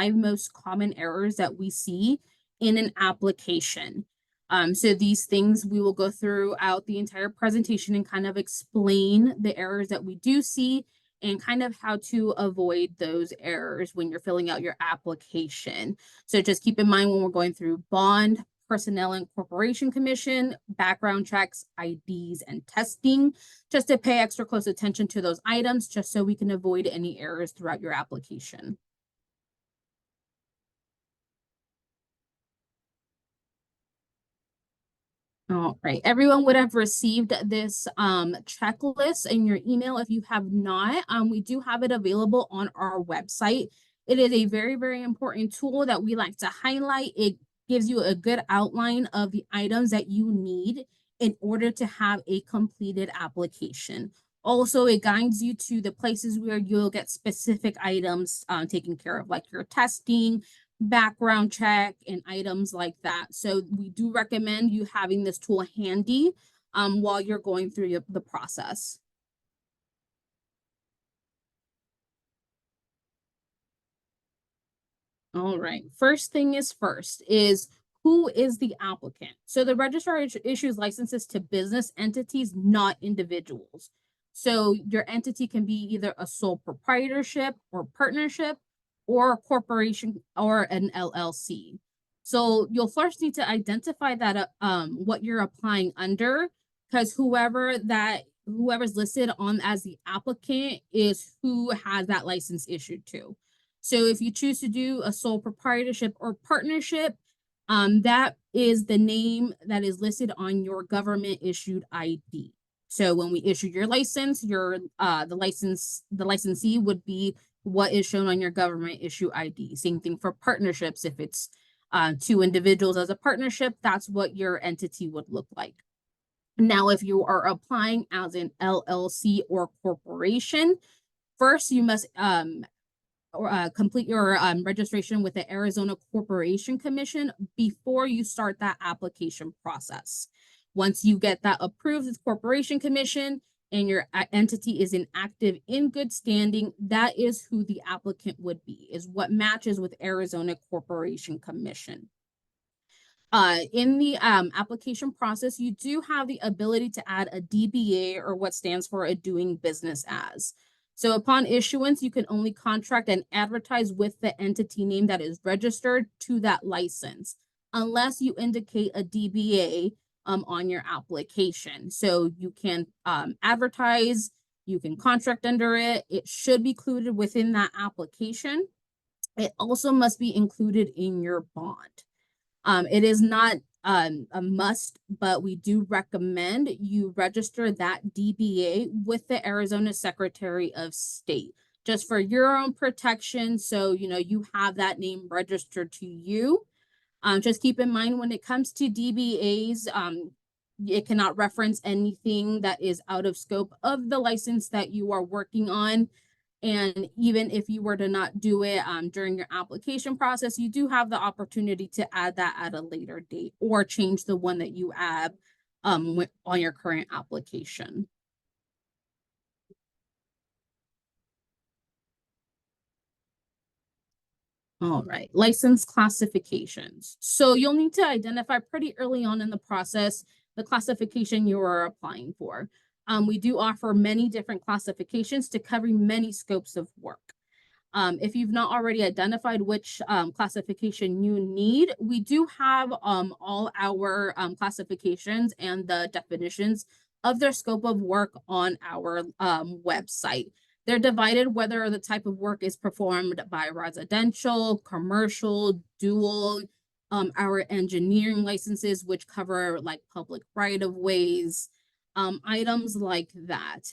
most common errors that we see in an application. So these things we will go throughout the entire presentation and kind of explain the errors that we do see and kind of how to avoid those errors when you're filling out your application. So just keep in mind when we're going through bond, personnel and corporation commission, background checks, IDs, and testing, just to pay extra close attention to those items, just so we can avoid any errors throughout your application. All right, everyone would have received this checklist in your email. If you have not, we do have it available on our website. It is a very, very important tool that we like to highlight. It gives you a good outline of the items that you need in order to have a completed application. Also, it guides you to the places where you'll get specific items taken care of, like your testing, background check, and items like that. So we do recommend you having this tool handy while you're going through the process. All right, first thing is first is who is the applicant? So the registrar issues licenses to business entities, not individuals. So your entity can be either a sole proprietorship or partnership, or a corporation or an LLC. So you'll first need to identify that what you're applying under, because whoever's listed on as the applicant is who has that license issued to. So if you choose to do a sole proprietorship or partnership, that is the name that is listed on your government issued ID. So when we issue your license, the licensee would be what is shown on your government issue ID. Same thing for partnerships. If it's two individuals as a partnership, that's what your entity would look like. Now, if you are applying as an LLC or corporation, first you must complete your registration with the Arizona Corporation Commission before you start that application process. Once you get that approved with Corporation Commission and your entity is in good standing, that is who the applicant would be, is what matches with Arizona Corporation Commission. In the application process, you do have the ability to add a DBA, or what stands for a doing business as. So upon issuance, you can only contract and advertise with the entity name that is registered to that license, unless you indicate a DBA on your application. So you can advertise, you can contract under it. It should be included within that application. It also must be included in your bond. It is not a must, but we do recommend you register that DBA with the Arizona Secretary of State, just for your own protection. So, you have that name registered to you. Just keep in mind when it comes to DBAs, it cannot reference anything that is out of scope of the license that you are working on. And even if you were to not do it during your application process, you do have the opportunity to add that at a later date, or change the one that you add on your current application. All right, license classifications. So you'll need to identify pretty early on in the process the classification you are applying for. We do offer many different classifications to cover many scopes of work. If you've not already identified which classification you need, we do have all our classifications and the definitions of their scope of work on our website. They're divided whether the type of work is performed by residential, commercial, dual, our engineering licenses, which cover like public right-of-ways, items like that.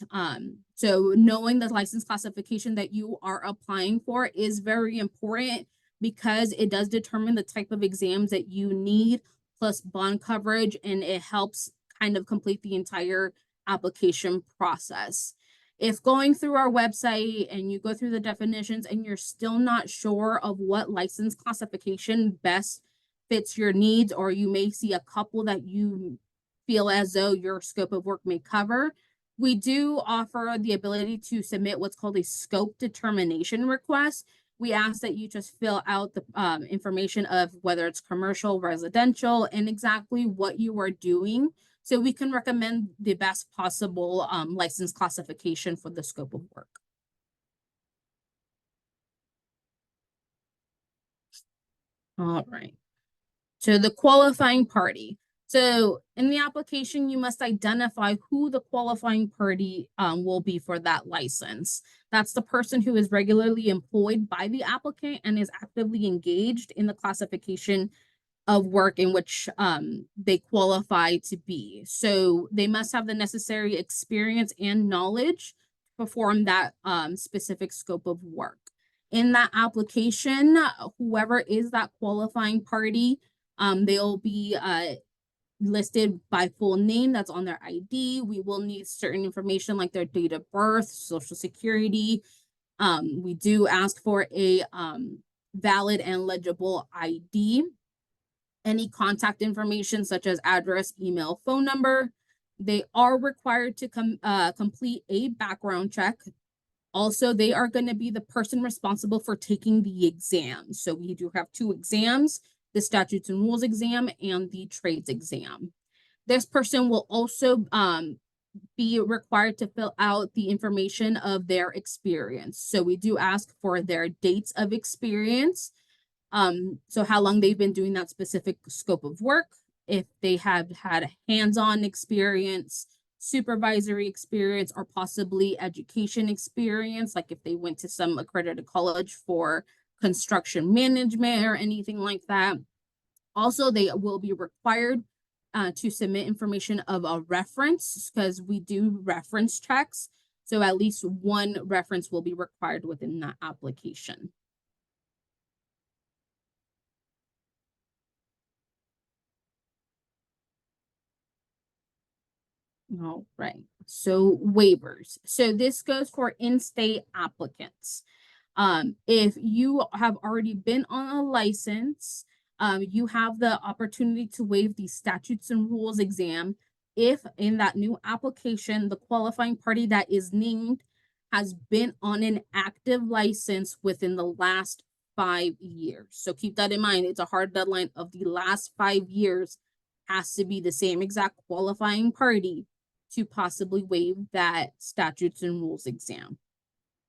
So knowing the license classification that you are applying for is very important, because it does determine the type of exams that you need, plus bond coverage, and it helps kind of complete the entire application process. If going through our website and you go through the definitions and you're still not sure of what license classification best fits your needs, or you may see a couple that you feel as though your scope of work may cover, we do offer the ability to submit what's called a scope determination request, we ask that you just fill out the information of whether it's commercial, residential, and exactly what you are doing, so we can recommend the best possible license classification for the scope of work. All right. So the qualifying party. So in the application, you must identify who the qualifying party will be for that license. That's the person who is regularly employed by the applicant and is actively engaged in the classification of work in which they qualify to be. So they must have the necessary experience and knowledge to perform that specific scope of work. In that application, whoever is that qualifying party, they'll be listed by full name that's on their ID. We will need certain information like their date of birth, social security. We do ask for a valid and legible ID. Any contact information such as address, email, phone number. They are required to complete a background check. Also, they are going to be the person responsible for taking the exam. So we do have 2 exams, the statutes and rules exam and the trades exam. This person will also be required to fill out the information of their experience. So we do ask for their dates of experience. So how long they've been doing that specific scope of work, if they have had hands-on experience, supervisory experience, or possibly education experience, like if they went to some accredited college for construction management or anything like that. Also, they will be required to submit information of a reference, because we do reference checks. So at least 1 reference will be required within that application. All right. So waivers. So this goes for in-state applicants. If you have already been on a license, you have the opportunity to waive the statutes and rules exam if in that new application, the qualifying party that is named has been on an active license within the last 5 years. So keep that in mind. It's a hard deadline of the last 5 years has to be the same exact qualifying party to possibly waive that statutes and rules exam.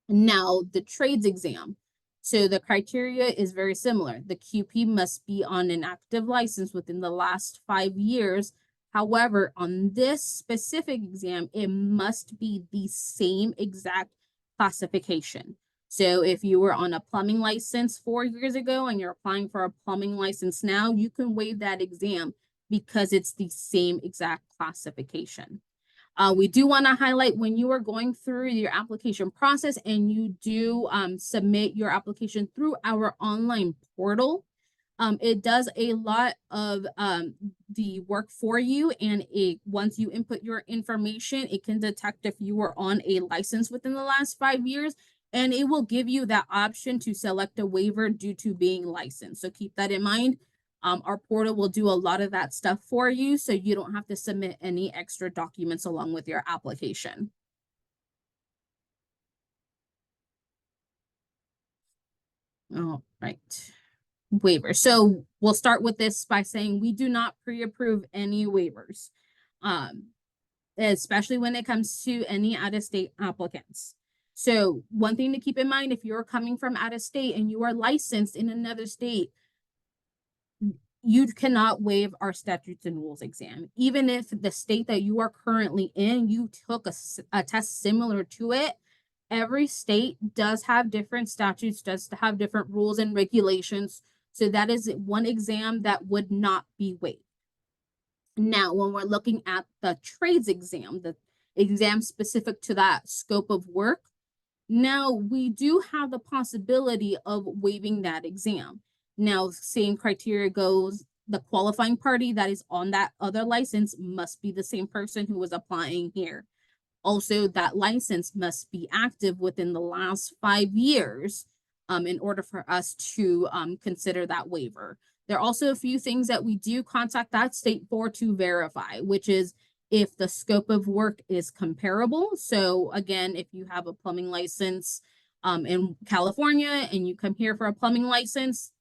Now, the trades exam. So the criteria is very similar. The QP must be on an active license within the last 5 years. However, on this specific exam, it must be the same exact classification. So if you were on a plumbing license 4 years ago and you're applying for a plumbing license now, you can waive that exam because it's the same exact classification. We do want to highlight when you are going through your application process and you do submit your application through our online portal, it does a lot of the work for you, and once you input your information, it can detect if you were on a license within the last 5 years, and it will give you that option to select a waiver due to being licensed. So keep that in mind. Our portal will do a lot of that stuff for you, so you don't have to submit any extra documents along with your application. All right. Waiver. So we'll start with this by saying we do not pre-approve any waivers, especially when it comes to any out-of-state applicants. So one thing to keep in mind, if you're coming from out of state and you are licensed in another state, you cannot waive our statutes and rules exam. Even if the state that you are currently in, you took a test similar to it, every state does have different statutes, does have different rules and regulations. So that is one exam that would not be waived. Now, when we're looking at the trades exam, the exam specific to that scope of work, now we do have the possibility of waiving that exam. Now, same criteria goes, the qualifying party that is on that other license must be the same person who was applying here. Also, that license must be active within the last 5 years in order for us to consider that waiver. There are also a few things that we do contact that state for to verify, which is if the scope of work is comparable. So again, if you have a plumbing license in California and you come here for a plumbing license,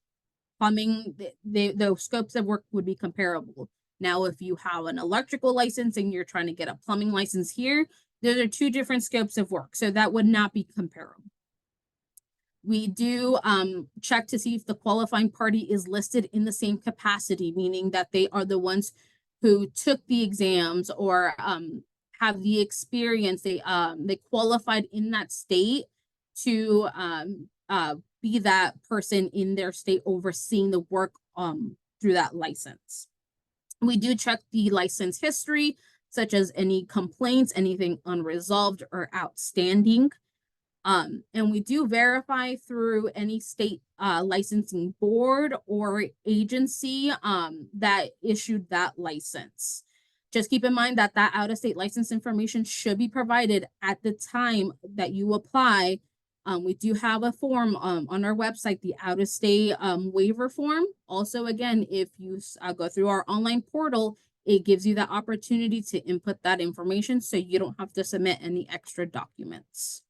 the scopes of work would be comparable. Now, if you have an electrical license and you're trying to get a plumbing license here, those are two different scopes of work. So that would not be comparable. We do check to see if the qualifying party is listed in the same capacity, meaning that they are the ones who took the exams or have the experience. They qualified in that state to be that person in their state overseeing the work through that license. We do check the license history, such as any complaints, anything unresolved or outstanding. And we do verify through any state licensing board or agency that issued that license. Just keep in mind that that out-of-state license information should be provided at the time that you apply. We do have a form on our website, the out-of-state waiver form. Also, again, if you go through our online portal, it gives you the opportunity to input that information so you don't have to submit any extra documents.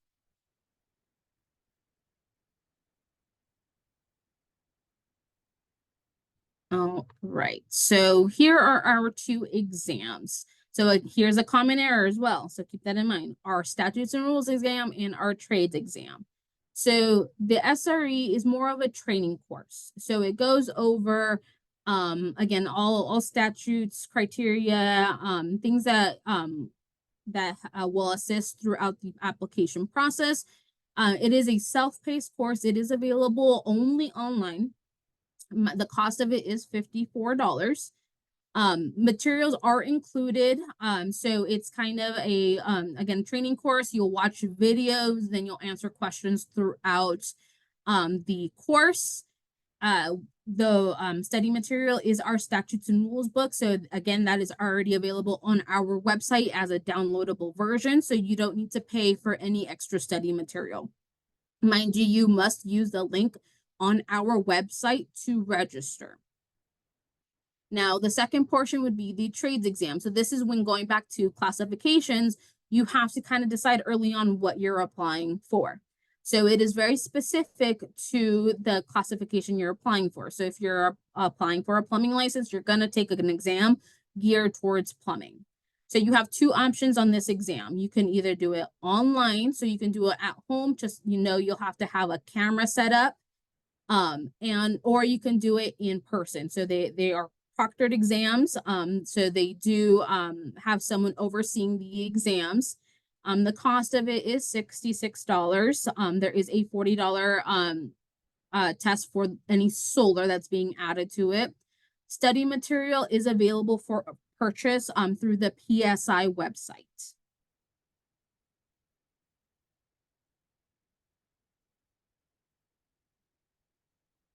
All right, so here are our two exams. So here's a common error as well, so keep that in mind. Our statutes and rules exam and our trades exam. So the SRE is more of a training course. So it goes over, again, all statutes, criteria, things that will assist throughout the application process. It is a self-paced course. It is available only online. The cost of it is $54. Materials are included. So it's kind of a, again, training course. You'll watch videos, then you'll answer questions throughout the course. The study material is our statutes and rules book. So again, that is already available on our website as a downloadable version. So you don't need to pay for any extra study material. Mind you, you must use the link on our website to register. Now, the second portion would be the trades exam. So this is when going back to classifications, you have to kind of decide early on what you're applying for. So it is very specific to the classification you're applying for. So if you're applying for a plumbing license, you're going to take an exam geared towards plumbing. So you have two options on this exam. You can either do it online, so you can do it at home, just, you'll have to have a camera set up. Or you can do it in person. So they are proctored exams. So they do have someone overseeing the exams. The cost of it is $66. There is a $40 test for any solar that's being added to it. Study material is available for purchase through the PSI website.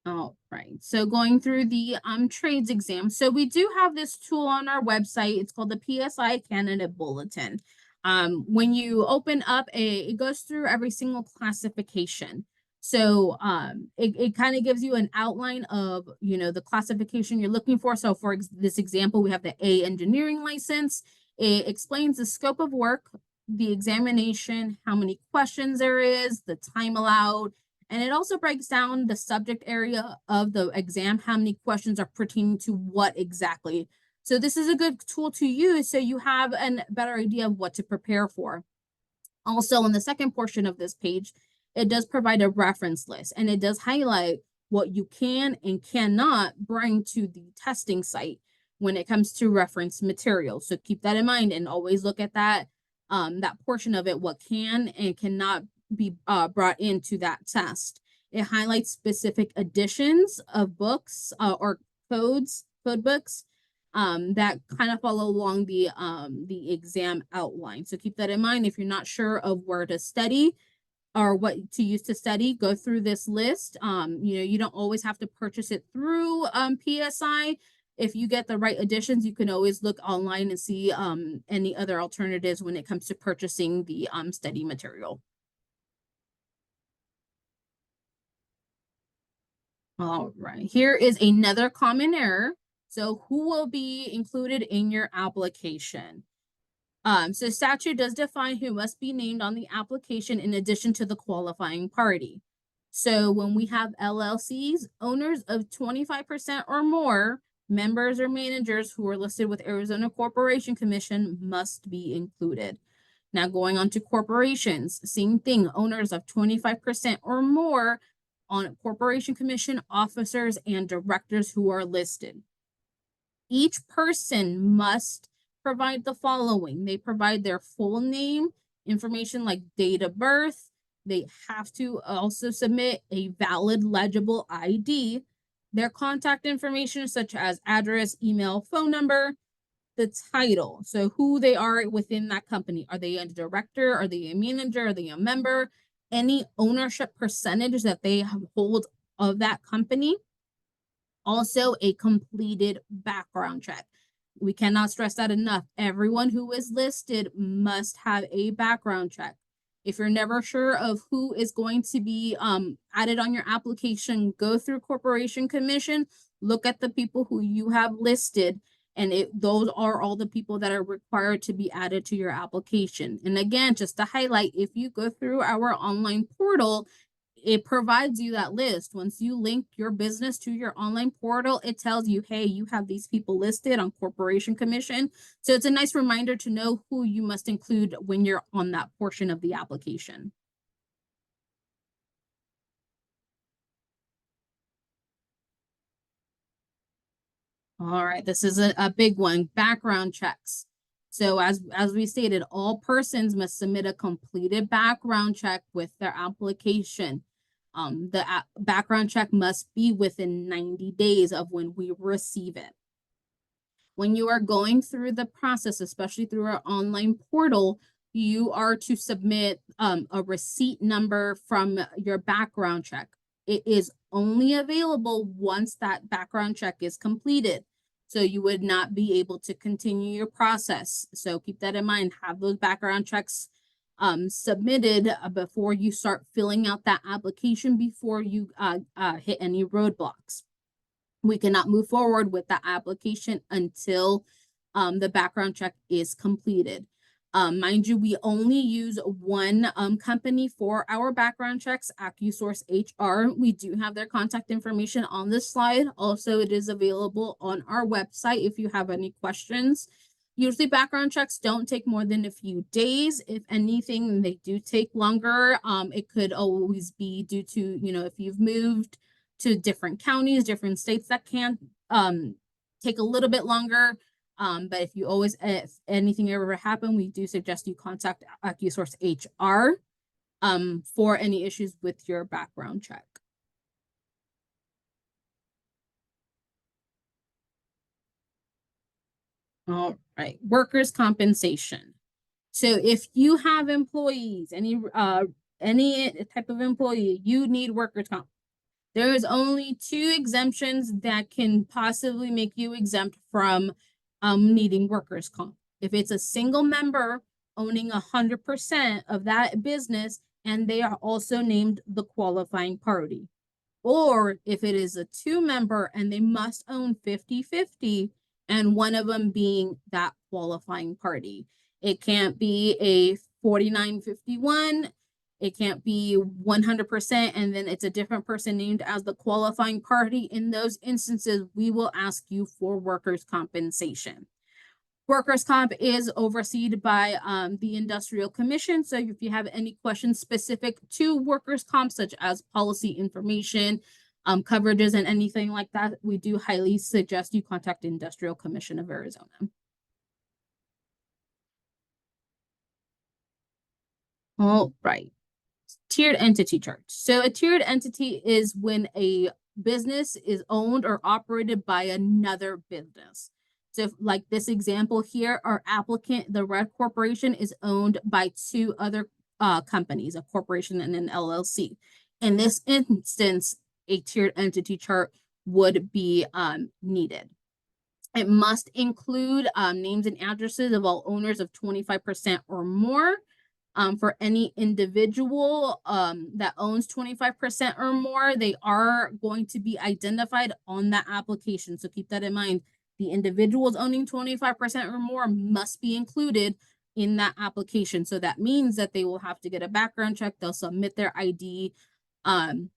All right, so going through the trades exam. So we do have this tool on our website. It's called the PSI Candidate Bulletin. When you open up, it goes through every single classification. So it kind of gives you an outline of, the classification you're looking for. So for this example, we have the A engineering license. It explains the scope of work, the examination, how many questions there is, the time allowed, and it also breaks down the subject area of the exam, how many questions are pertaining to what exactly. So this is a good tool to use so you have a better idea of what to prepare for. Also, in the second portion of this page, it does provide a reference list, and it does highlight what you can and cannot bring to the testing site when it comes to reference materials. So keep that in mind and always look at that portion of it, what can and cannot be brought into that test. It highlights specific editions of books or code books that kind of follow along the exam outline. So keep that in mind. If you're not sure of where to study or what to use to study, go through this list. You don't always have to purchase it through PSI. If you get the right editions, you can always look online and see any other alternatives when it comes to purchasing the study material. All right, here is another common error. So who will be included in your application? So statute does define who must be named on the application in addition to the qualifying party. So when we have LLCs, owners of 25% or more, members or managers who are listed with Arizona Corporation Commission must be included. Now going on to corporations, same thing, owners of 25% or more on Corporation Commission, officers and directors who are listed. Each person must provide the following. They provide their full name, information like date of birth. They have to also submit a valid legible ID, their contact information such as address, email, phone number, the title. So who they are within that company. Are they a director? Are they a manager? Are they a member? Any ownership percentage that they hold of that company. Also, a completed background check. We cannot stress that enough. Everyone who is listed must have a background check. If you're never sure of who is going to be added on your application, go through Corporation Commission, look at the people who you have listed, and those are all the people that are required to be added to your application. And again, just to highlight, if you go through our online portal, it provides you that list. Once you link your business to your online portal, it tells you, hey, you have these people listed on Corporation Commission. So it's a nice reminder to know who you must include when you're on that portion of the application. All right, this is a big one, background checks. So as we stated, all persons must submit a completed background check with their application. The background check must be within 90 days of when we receive it. When you are going through the process, especially through our online portal, you are to submit a receipt number from your background check. It is only available once that background check is completed. So you would not be able to continue your process. So keep that in mind. Have those background checks submitted before you start filling out that application, before you hit any roadblocks. We cannot move forward with the application until the background check is completed. Mind you, we only use one company for our background checks, AccuSource HR. We do have their contact information on this slide. Also, it is available on our website if you have any questions. Usually background checks don't take more than a few days. If anything, they do take longer. It could always be due to, if you've moved to different counties, different states, that can take a little bit longer. But if anything ever happen, we do suggest you contact AccuSource HR for any issues with your background check. All right, workers' compensation. So if you have employees, any type of employee, you need workers' comp. There is only 2 exemptions that can possibly make you exempt from needing workers' comp. If it's a single member owning 100% of that business and they are also named the qualifying party, or if it is a 2-member and they must own 50-50 and one of them being that qualifying party. It can't be a 49-51. It can't be 100% and then it's a different person named as the qualifying party. In those instances, we will ask you for workers' compensation. Workers' comp is overseen by the Industrial Commission. So if you have any questions specific to workers' comp, such as policy information, coverages, and anything like that, we do highly suggest you contact Industrial Commission of Arizona. All right. Tiered entity chart. So a tiered entity is when a business is owned or operated by another business. So like this example here, our applicant, the Red Corporation, is owned by 2 other companies, a corporation and an LLC. In this instance, a tiered entity chart would be needed. It must include names and addresses of all owners of 25% or more. For any individual that owns 25% or more, they are going to be identified on that application. So keep that in mind. The individuals owning 25% or more must be included in that application. So that means that they will have to get a background check, they'll submit their ID, and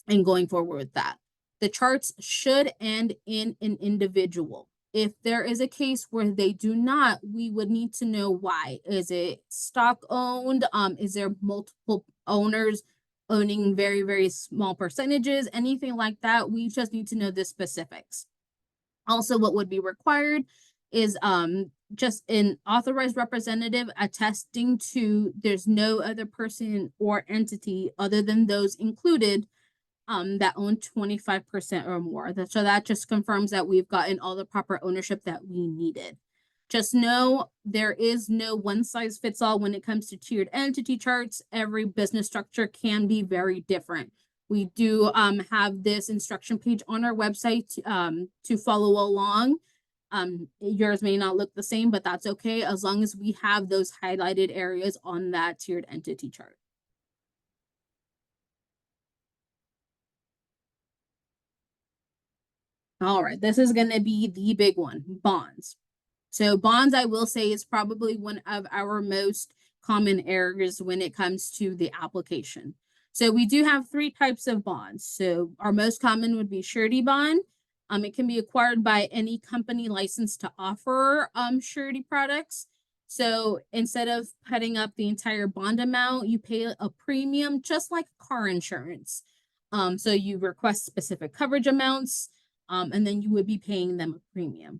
going forward with that. The charts should end in an individual. If there is a case where they do not, we would need to know why. Is it stock owned? Is there multiple owners owning very, very small percentages? Anything like that? We just need to know the specifics. Also, what would be required is just an authorized representative attesting to there's no other person or entity other than those included that own 25% or more. So that just confirms that we've gotten all the proper ownership that we needed. Just know there is no one size fits all when it comes to tiered entity charts. Every business structure can be very different. We do have this instruction page on our website to follow along. Yours may not look the same, but that's okay as long as we have those highlighted areas on that tiered entity chart. All right, this is going to be the big one, bonds. So bonds, I will say, is probably one of our most common errors when it comes to the application. So we do have three types of bonds. So our most common would be surety bond. It can be acquired by any company licensed to offer surety products. So instead of putting up the entire bond amount, you pay a premium just like car insurance. So you request specific coverage amounts, and then you would be paying them a premium.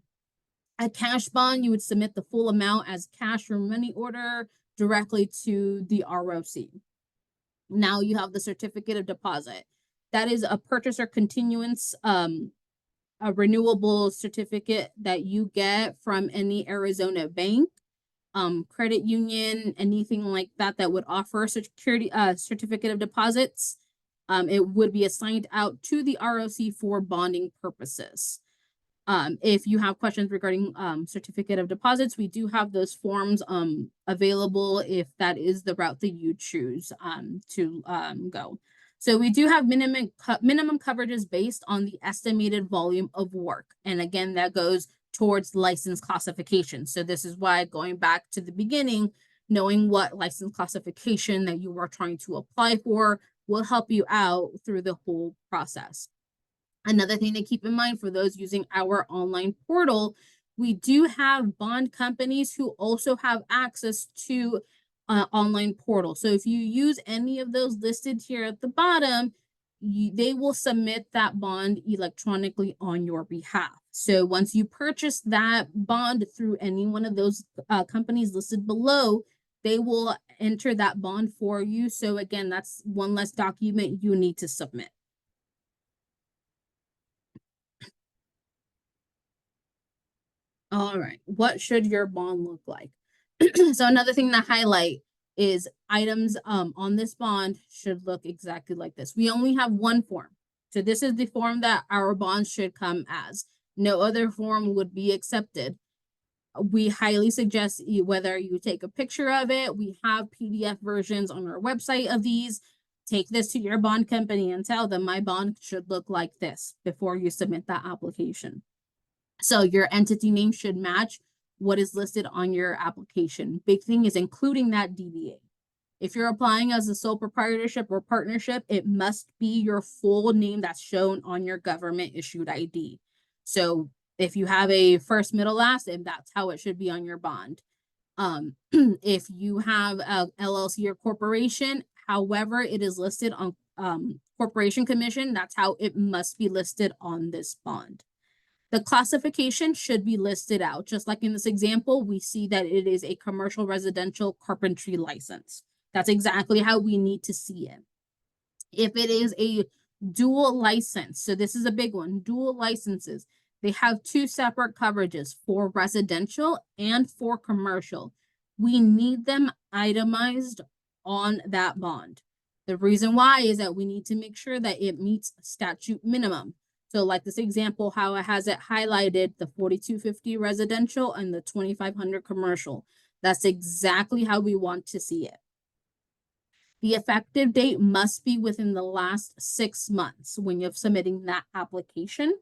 A cash bond, you would submit the full amount as cash or money order directly to the ROC. Now you have the certificate of deposit. That is a purchaser continuance, a renewable certificate that you get from any Arizona bank, credit union, anything like that that would offer a certificate of deposits. It would be assigned out to the ROC for bonding purposes. If you have questions regarding certificate of deposits, we do have those forms available if that is the route that you choose to go. So we do have minimum coverages based on the estimated volume of work. And again, that goes towards license classification. So this is why, going back to the beginning, knowing what license classification that you are trying to apply for will help you out through the whole process. Another thing to keep in mind for those using our online portal, we do have bond companies who also have access to online portal. So if you use any of those listed here at the bottom, they will submit that bond electronically on your behalf. So once you purchase that bond through any one of those companies listed below, they will enter that bond for you. So again, that's one less document you need to submit. All right, what should your bond look like? So another thing to highlight is items on this bond should look exactly like this. We only have one form. So this is the form that our bond should come as. No other form would be accepted. We highly suggest whether you take a picture of it. We have PDF versions on our website of these. Take this to your bond company and tell them my bond should look like this before you submit that application. So your entity name should match what is listed on your application. Big thing is including that DBA. If you're applying as a sole proprietorship or partnership, it must be your full name that's shown on your government issued ID. So if you have a first, middle, last name, that's how it should be on your bond. If you have a LLC or corporation, however it is listed on Corporation Commission, that's how it must be listed on this bond. The classification should be listed out. Just like in this example, we see that it is a commercial residential carpentry license. That's exactly how we need to see it. If it is a dual license, so this is a big one, dual licenses, they have two separate coverages for residential and for commercial. We need them itemized on that bond. The reason why is that we need to make sure that it meets statute minimum. So like this example, how it has it highlighted, the 4250 residential and the 2500 commercial. That's exactly how we want to see it. The effective date must be within the last 6 months when you're submitting that application.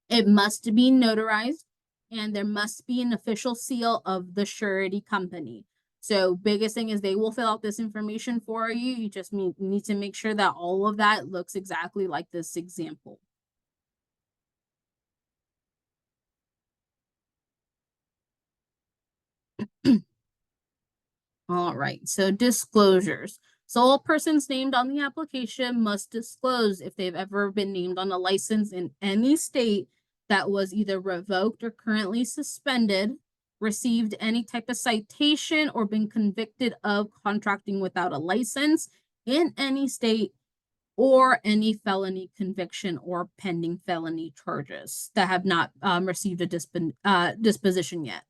It must be notarized. and there must be an official seal of the surety company. So biggest thing is they will fill out this information for you. You just need to make sure that all of that looks exactly like this example. All right, so disclosures. So all persons named on the application must disclose if they've ever been named on a license in any state that was either revoked or currently suspended, received any type of citation, or been convicted of contracting without a license in any state, or any felony conviction or pending felony charges that have not received a disposition yet.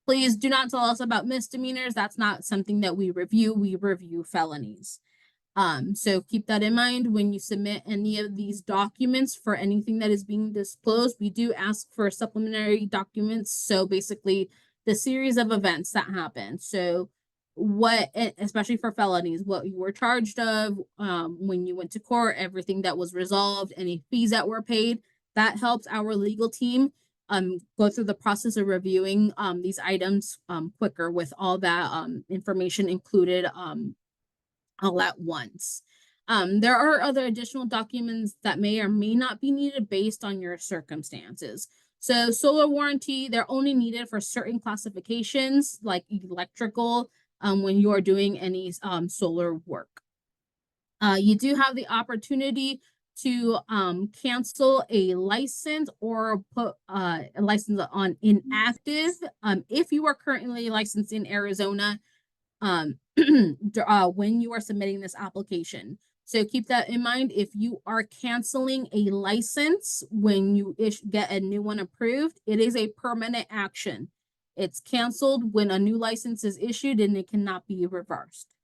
Please do not tell us about misdemeanors. That's not something that we review. We review felonies. So keep that in mind when you submit any of these documents for anything that is being disclosed. We do ask for supplementary documents. So basically the series of events that happen. So what, especially for felonies, what you were charged of, when you went to court, everything that was resolved, any fees that were paid, that helps our legal team go through the process of reviewing these items quicker with all that information included all at once. There are other additional documents that may or may not be needed based on your circumstances. So solar warranty, they're only needed for certain classifications like electrical when you are doing any solar work. You do have the opportunity to cancel a license or put a license on inactive if you are currently licensed in Arizona when you are submitting this application. So keep that in mind. If you are canceling a license when you get a new one approved, it is a permanent action. It's canceled when a new license is issued and it cannot be reversed.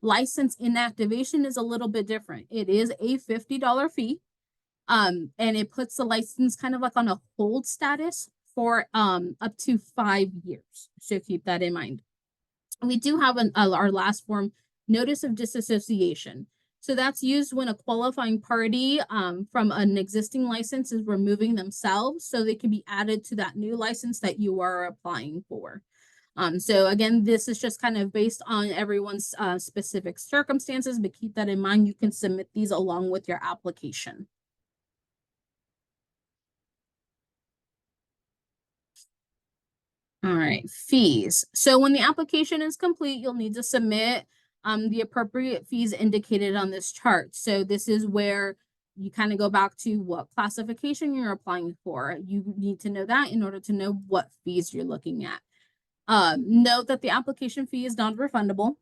License inactivation is a little bit different. It is a $50 fee. And it puts the license kind of like on a hold status for up to 5 years. So keep that in mind. We do have our last form, notice of disassociation. So that's used when a qualifying party from an existing license is removing themselves so they can be added to that new license that you are applying for. So again, this is just kind of based on everyone's specific circumstances, but keep that in mind. You can submit these along with your application. All right, fees. So when the application is complete, you'll need to submit the appropriate fees indicated on this chart. So this is where you kind of go back to what classification you're applying for. You need to know that in order to know what fees you're looking at. Note that the application fee is non-refundable.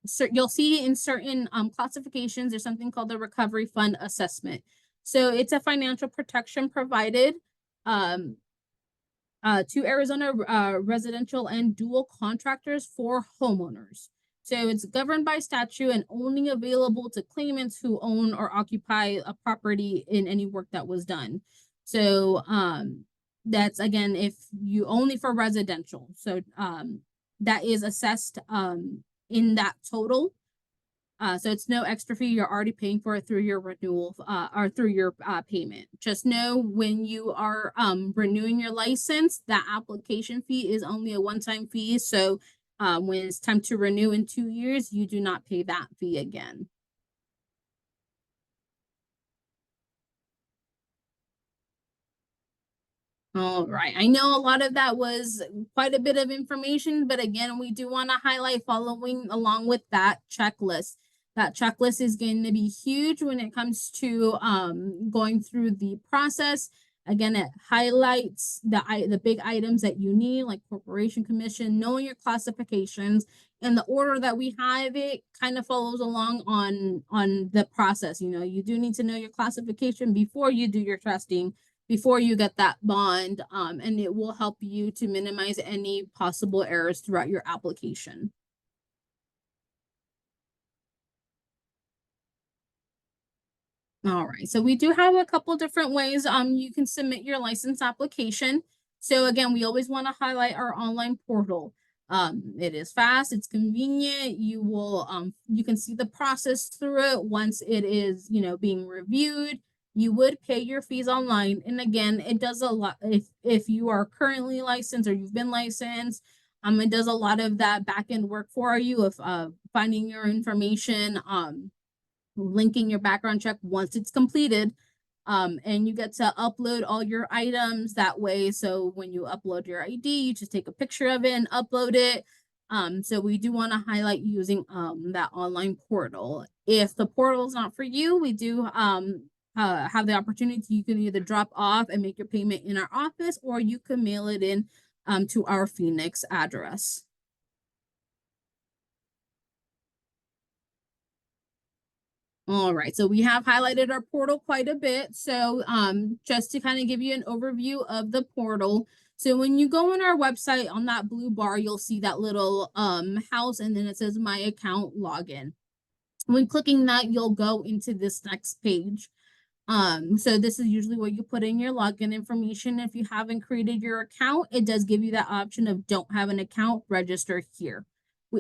So you'll see in certain classifications, there's something called the recovery fund assessment. So it's a financial protection provided to Arizona residential and dual contractors for homeowners. So it's governed by statute and only available to claimants who own or occupy a property in any work that was done. So that's again, if you only for residential. So that is assessed in that total. So it's no extra fee. You're already paying for it through your renewal or through your payment. Just know when you are renewing your license, that application fee is only a one-time fee. So when it's time to renew in 2 years, you do not pay that fee again. All right. I know a lot of that was quite a bit of information, but again, we do want to highlight following along with that checklist. That checklist is going to be huge when it comes to going through the process. Again, it highlights the big items that you need, like corporation commission, knowing your classifications, and the order that we have it kind of follows along on the process. You know, you do need to know your classification before you do your testing, before you get that bond, and it will help you to minimize any possible errors throughout your application. All right, so we do have a couple different ways you can submit your license application. So again, we always want to highlight our online portal. It is fast, it's convenient. You will you can see the process through it once it is, you know, being reviewed. you would pay your fees online. And again, it does a lot if you are currently licensed or you've been licensed. It does a lot of that back end work for you of finding your information, linking your background check once it's completed. And you get to upload all your items that way. So when you upload your ID, you just take a picture of it and upload it. So we do want to highlight using that online portal. If the portal is not for you, we do have the opportunity. You can either drop off and make your payment in our office, or you can mail it in to our Phoenix address. All right, so we have highlighted our portal quite a bit. So just to kind of give you an overview of the portal. So when you go on our website, on that blue bar, you'll see that little house, and then it says My Account Login. When clicking that, you'll go into this next page. So this is usually where you put in your login information. If you haven't created your account, it does give you that option of don't have an account, register here.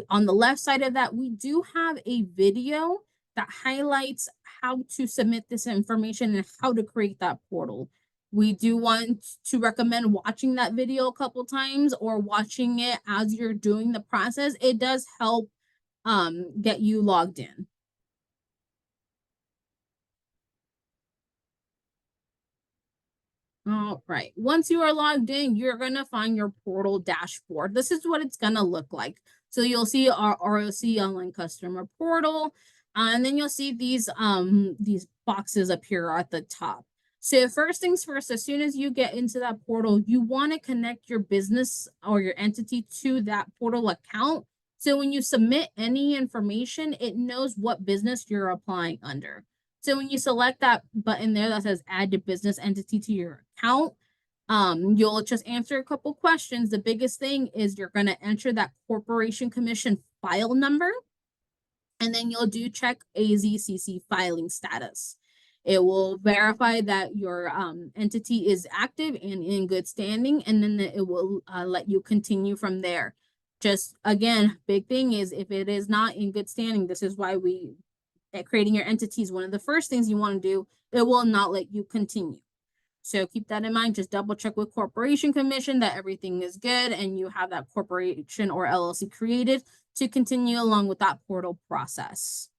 On the left side of that, we do have a video that highlights how to submit this information and how to create that portal. We do want to recommend watching that video a couple times or watching it as you're doing the process. It does help get you logged in. All right. Once you are logged in, you're going to find your portal dashboard. This is what it's going to look like. So you'll see our ROC online customer portal, and then you'll see these boxes appear at the top. So first things first, as soon as you get into that portal, you want to connect your business or your entity to that portal account. So when you submit any information, it knows what business you're applying under. So when you select that button there that says add your business entity to your account, you'll just answer a couple questions. The biggest thing is you're going to enter that corporation commission file number, and then you'll do check AZCC filing status. It will verify that your entity is active and in good standing, and then it will let you continue from there. Just again, big thing is if it is not in good standing, this is why creating your entity is one of the first things you want to do. It will not let you continue. So keep that in mind. Just double check with Corporation Commission that everything is good and you have that corporation or LLC created to continue along with that portal process.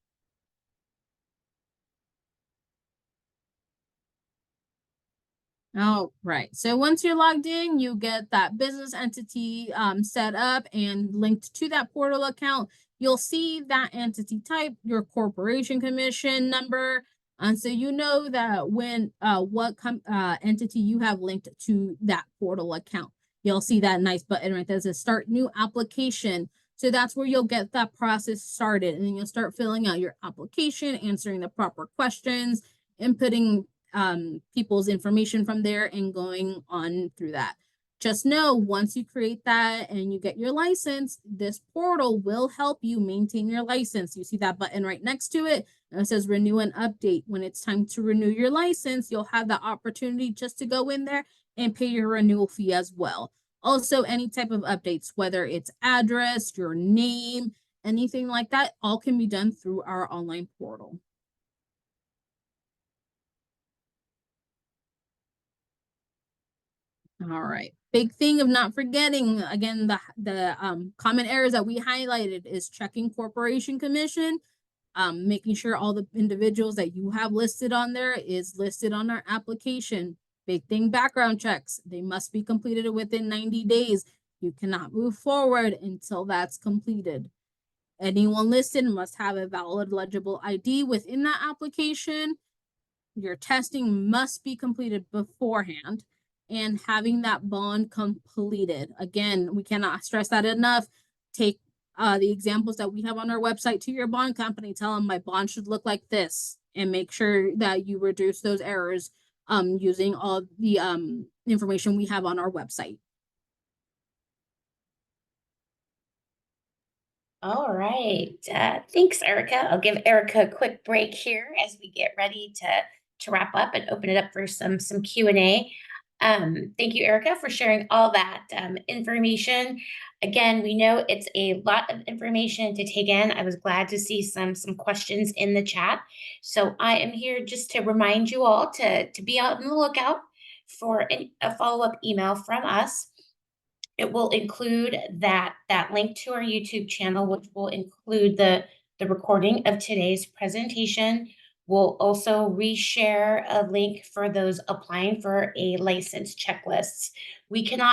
All right. So once you're logged in, you get that business entity set up and linked to that portal account. You'll see that entity type, your corporation commission number. And so you know that when what entity you have linked to that portal account. You'll see that nice button right there that says start new application. So that's where you'll get that process started. And then you'll start filling out your application, answering the proper questions, inputting people's information from there and going on through that. Just know once you create that and you get your license, this portal will help you maintain your license. You see that button right next to it, and it says renew and update. When it's time to renew your license, you'll have the opportunity just to go in there and pay your renewal fee as well. Also, any type of updates, whether it's address, your name, anything like that, all can be done through our online portal. All right. Big thing of not forgetting, again, the common errors that we highlighted is checking corporation commission, making sure all the individuals that you have listed on there is listed on our application. Big thing, background checks. They must be completed within 90 days. You cannot move forward until that's completed. Anyone listed must have a valid legible ID within that application. Your testing must be completed beforehand, and having that bond completed. Again, we cannot stress that enough. Take the examples that we have on our website to your bond company. Tell them my bond should look like this, and make sure that you reduce those errors using all the information we have on our website. All right. Thanks, Erica. I'll give Erica a quick break here as we get ready to wrap up and open it up for some Q&A. Thank you, Erica, for sharing all that information. Again, we know it's a lot of information to take in. I was glad to see some questions in the chat. So I am here just to remind you all to be on the lookout for a follow-up email from us. It will include that link to our YouTube channel, which will include the recording of today's presentation. We'll also reshare a link for those applying for a license checklists. We cannot